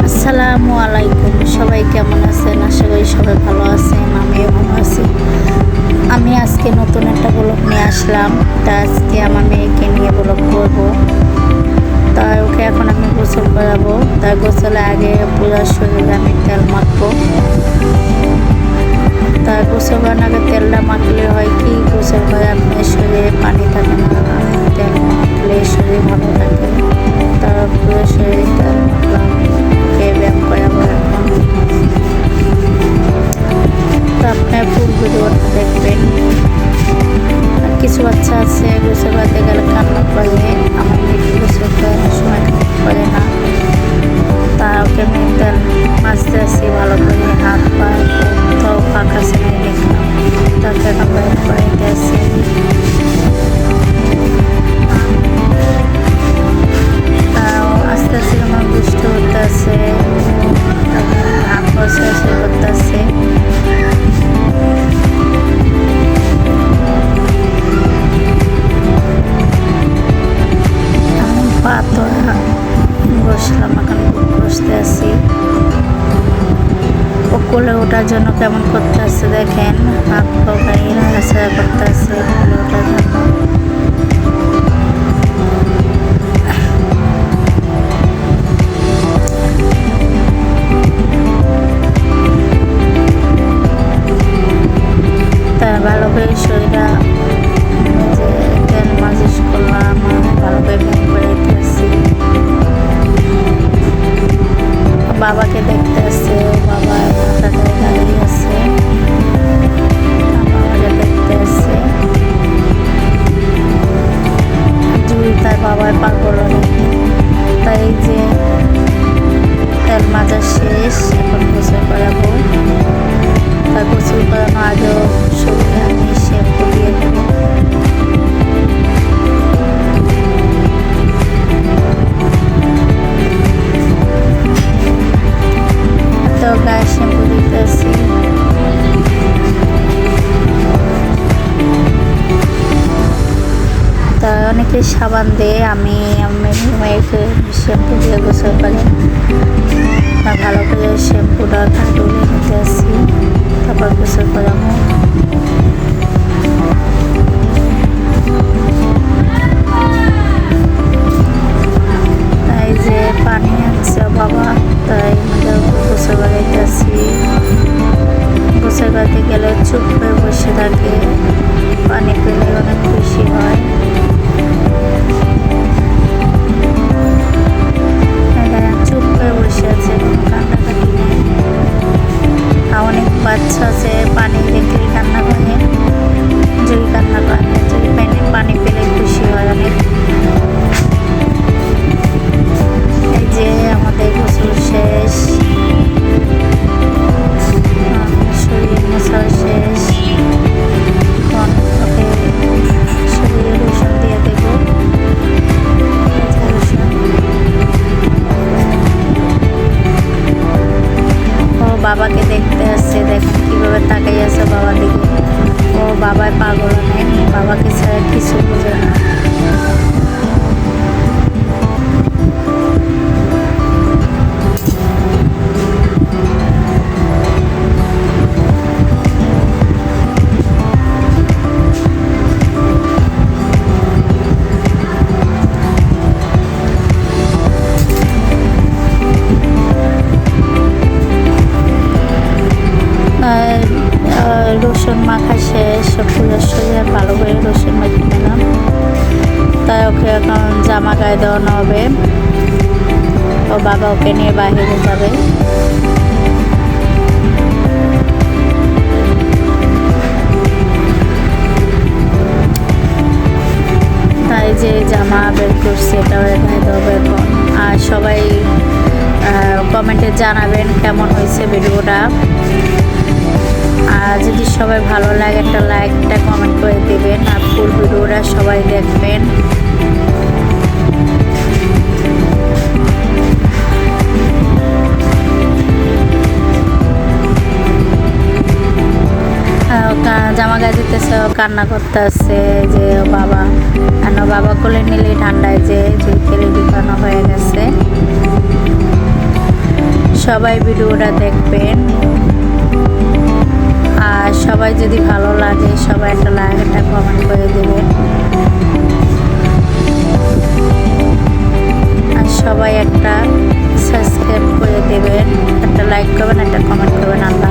আসসালামু আলাইকুম, সবাই কেমন আছেন? আশা করি সবাই ভালো আছেন, আমিও ভালো আছি। আমি আজকে নতুন একটা ব্লগ নিয়ে আসলাম। তা আজকে আমার মেয়েকে নিয়ে ব্লগ করবো। তাই ওকে এখন আমি গোসল করাবো। তাই গোসলে আগে পুরো শরীরে আমি তেল মাখবো। তাই গোসল করার আগে তেলটা মাখলে হয় কি, গোসল করে আপনার শরীরে পানি থাকে না, তেল মাখলে শরীর ভালো থাকে। তার পুরো শরীরে তেল মাখলাম, ব্যায়াম করাবো এখন। তো আপনার ফুল ভিডিওটা দেখবেন। কিছু বাচ্চা আছে গোসল করতে গেলে কান্না করে, আমার মেয়েকে গোসল করানোর সময় করে না। তা ওকে আমি তেল মাছতে আসি ভালো করে, হাত পা কোথাও ফাঁকা ছেড়ে দেখলাম। তাকে এখন ব্যায়াম করাইতে আসি। তাও আস্তে আস্তে আমার দুষ্ট করতে আছে, হাত বসে করতে আছে। পাতলা বসলাম, এখন বসতে আছি। ও কোলে ওঠার জন্য কেমন করতে আসছে দেখেন, হাত পা গায়ে নাড়াচাড়া করতে আসছে কোলে ওঠার জন্য। তা ভালো করে শরীরটা তেল মালিশ করলাম, ভালো করে ব্যায়াম করাইতে আসছি। বাবাকে দেখতে আসছে, বাবা মাথাতে দাঁড়িয়ে আছে, বাবাকে দেখতে আসছে। জুই তার বাবার পাগল, তাই যে তেল মাজা শেষ, এখন গোসল করাবো। তা গোসল করানো আগেও শরীরে আমি শ্যাম্পু দিয়ে দেবো। তো গায়ে শ্যাম্পু দিতে আসি। তা অনেকে সাবান দিয়ে, আমি মেয়েকে শ্যাম্পু দিয়ে গোসল করে। তা ভালো করে শ্যাম্পুটা তুলে নিতে আসি, তারপর গোসল করাবো। তাই যে পানি আনছে বাবা, তাই গোসল করাইতে আসি। গোসল করাতে গেলে চুপ করে বসে থাকে, পানি পেলে অনেক খুশি হয়। চুপ করে বসে আছে, কোনো কান্নাকাটি নেই। আর অনেক বাচ্চা আছে পানি দেখলে কান্না করে, যদি কান্না করে, যদি পানি পেলে খুশি হয় অনেক। এই যে আমাদের গোসল শেষ, শরীর মশা শেষ। এখন ওকে শরীরে লোশন দিয়ে দেবো। ও বাবাকে দেখতে আসছে, দেখেন কিভাবে তাকাই আছে বাবা দিকে। ও বাবার পাগল নেই, বাবাকে ছাড়া কিছু বোঝে না। রসুন মাখা শেষ, পুরো শরীরে ভালো করে রসুন মেখে নিলাম। তাই ওকে এখন জামা গায়ে দেওয়ানো হবে। ও বাবা ওকে নিয়ে বাইরে যাবে। তাই যে জামা বের করছে, এটা গায়ে দেওয়া হবে এখন। আর সবাই কমেন্টে জানাবেন কেমন হয়েছে ভিডিওটা। আর যদি সবাই ভালো লাগে একটা লাইক, একটা কমেন্ট করে দেবেন। আর ফুল ভিডিওটা সবাই দেখবেন। জামা গায়ে দিতেছে, কান্না করতে আসছে যে বাবা, কেন বাবা কোলে নিলে ঠান্ডায় যে খেলে ঢুকানো হয়ে গেছে। সবাই ভিডিওটা দেখবেন। আর সবাই যদি ভালো লাগে সবাই একটা লাইক একটা কমেন্ট করে দেবেন। আর সবাই একটা সাবস্ক্রাইব করে দেবেন, একটা লাইক করবেন, একটা কমেন্ট করবেন। আল্লাহ